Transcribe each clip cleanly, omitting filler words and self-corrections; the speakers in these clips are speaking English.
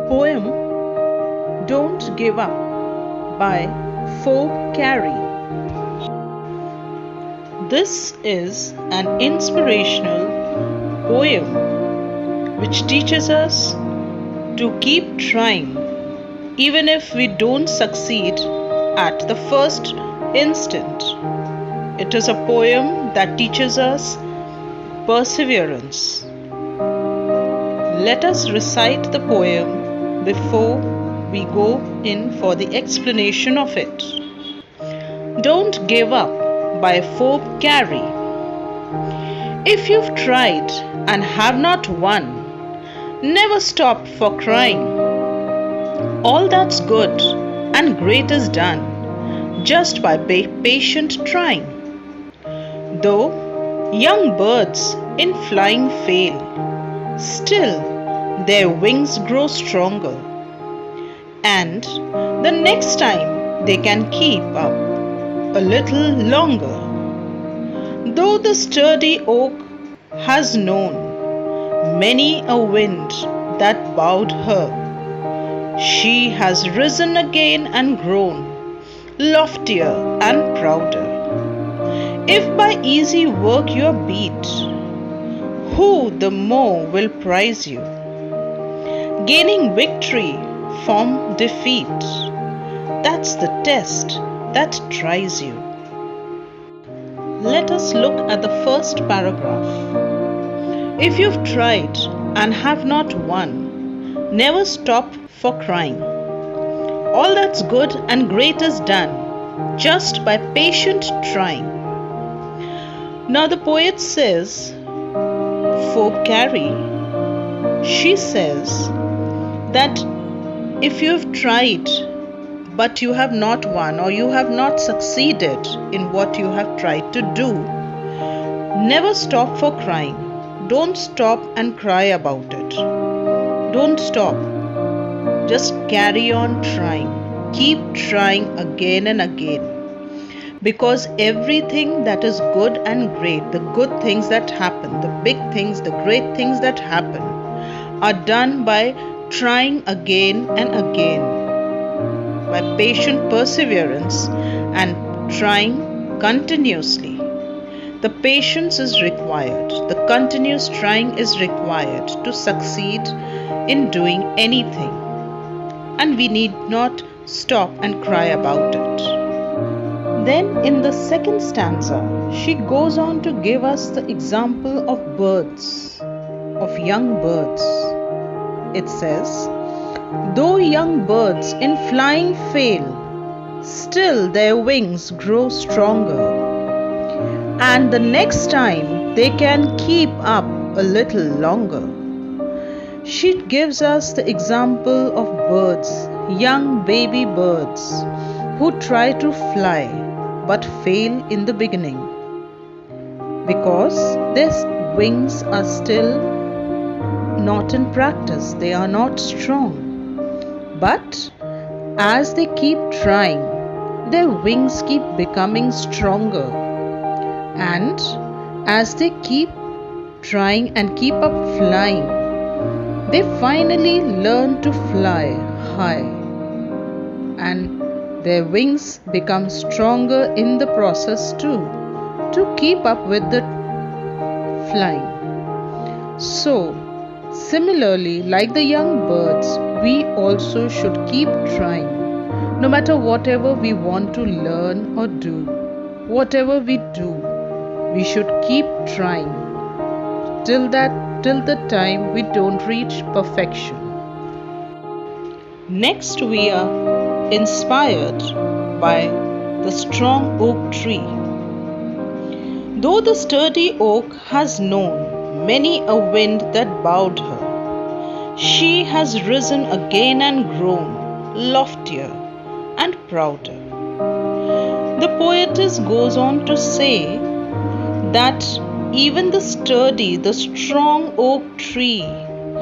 Poem Don't Give Up by Phoebe Carey. This is an inspirational poem which teaches us to keep trying even if we don't succeed at the first instant. It is a poem that teaches us perseverance. Let us recite the poem before we go in for the explanation of it. Don't Give Up by Phoebe Carey. If you've tried and have not won, never stop for crying. All that's good and great is done just by patient trying. Though young birds in flying fail, still their wings grow stronger, and the next time they can keep up a little longer. Though the sturdy oak has known many a wind that bowed her, she has risen again and grown loftier and prouder. If by easy work you're beat, who the more will prize you? Gaining victory from defeat, that's the test that tries you. Let us look at the first paragraph. If you've tried and have not won, never stop for crying. All that's good and great is done just by patient trying. Now the poet says, Phoebe Carey, she says that if you have tried but you have not won or you have not succeeded in what you have tried to do, never stop for crying. Don't stop and cry about it. Don't stop. Just carry on trying. Keep trying again and again. Because everything that is good and great, the good things that happen, the big things, the great things that happen, are done by trying again and again, by patient perseverance and trying continuously. The patience is required, the continuous trying is required to succeed in doing anything, and we need not stop and cry about it. Then in the second stanza, she goes on to give us the example of birds, of young birds. It says, though young birds in flying fail, still their wings grow stronger, and the next time they can keep up a little longer. She gives us the example of birds, young baby birds, who try to fly but fail in the beginning because their wings are still not in practice, they are not strong. But as they keep trying, their wings keep becoming stronger, and as they keep trying and keep up flying, they finally learn to fly high, and their wings become stronger in the process too, to keep up with the flying. So, similarly, like the young birds, we also should keep trying. No matter whatever we want to learn or do, whatever we do, we should keep trying till the time we don't reach perfection. Next, we are inspired by the strong oak tree. Though the sturdy oak has known many a wind that bowed her, she has risen again and grown loftier and prouder. The poetess goes on to say that even the sturdy, the strong oak tree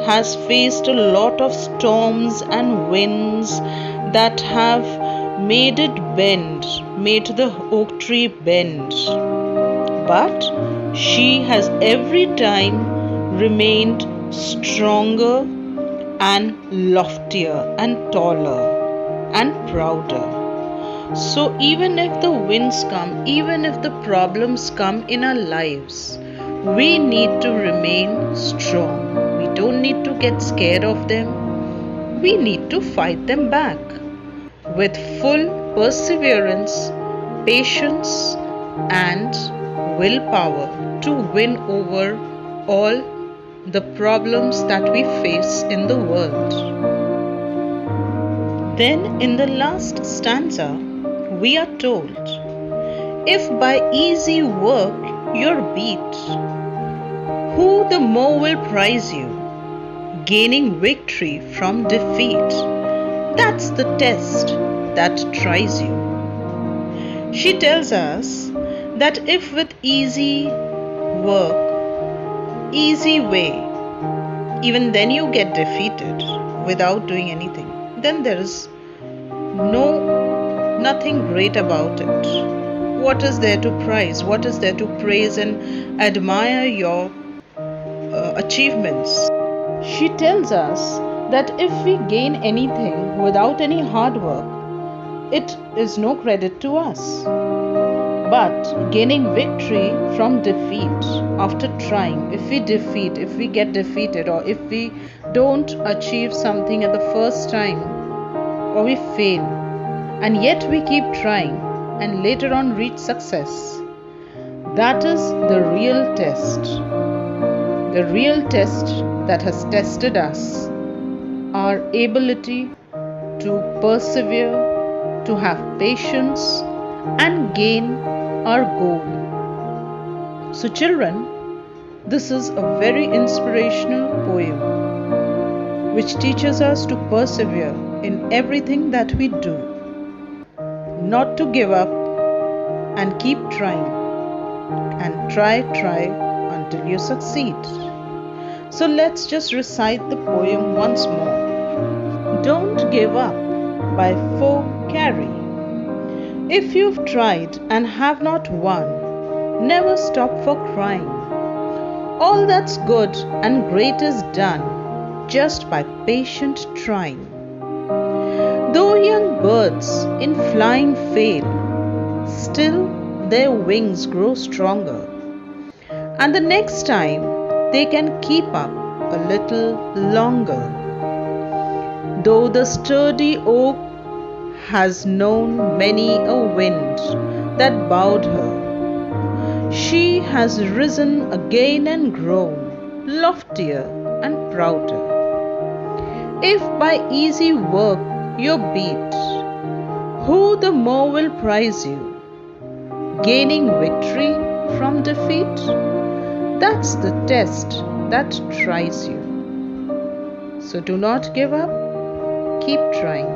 has faced a lot of storms and winds that have made it bend, made the oak tree bend. But she has every time remained stronger and loftier and taller and prouder. So, even if the winds come, even if the problems come in our lives, we need to remain strong. We don't need to get scared of them. We need to fight them back with full perseverance, patience, and willpower to win over all the problems that we face in the world. Then, in the last stanza, we are told, if by easy work you're beat, who the more will prize you, gaining victory from defeat? That's the test that tries you. She tells us that if with easy work, easy way, even then you get defeated without doing anything, then there is nothing great about it. What is there to prize? What is there to praise and admire your achievements? She tells us that if we gain anything without any hard work, it is no credit to us. But gaining victory from defeat after trying, if we get defeated, or if we don't achieve something at the first time, or we fail, and yet we keep trying and later on reach success, that is the real test. The real test that has tested us, our ability to persevere, to have patience, and gain our goal. So, children, this is a very inspirational poem which teaches us to persevere in everything that we do, not to give up, and keep trying, and try until you succeed. So let's just recite the poem once more. Don't give up by Fo Cari. If you've tried and have not won, never stop for crying. All that's good and great is done just by patient trying. Though young birds in flying fail, still their wings grow stronger, and the next time they can keep up a little longer. Though the sturdy oak has known many a wind that bowed her, she has risen again and grown loftier and prouder. If by easy work you're beat, who the more will prize you, gaining victory from defeat? That's the test that tries you. So do not give up, keep trying.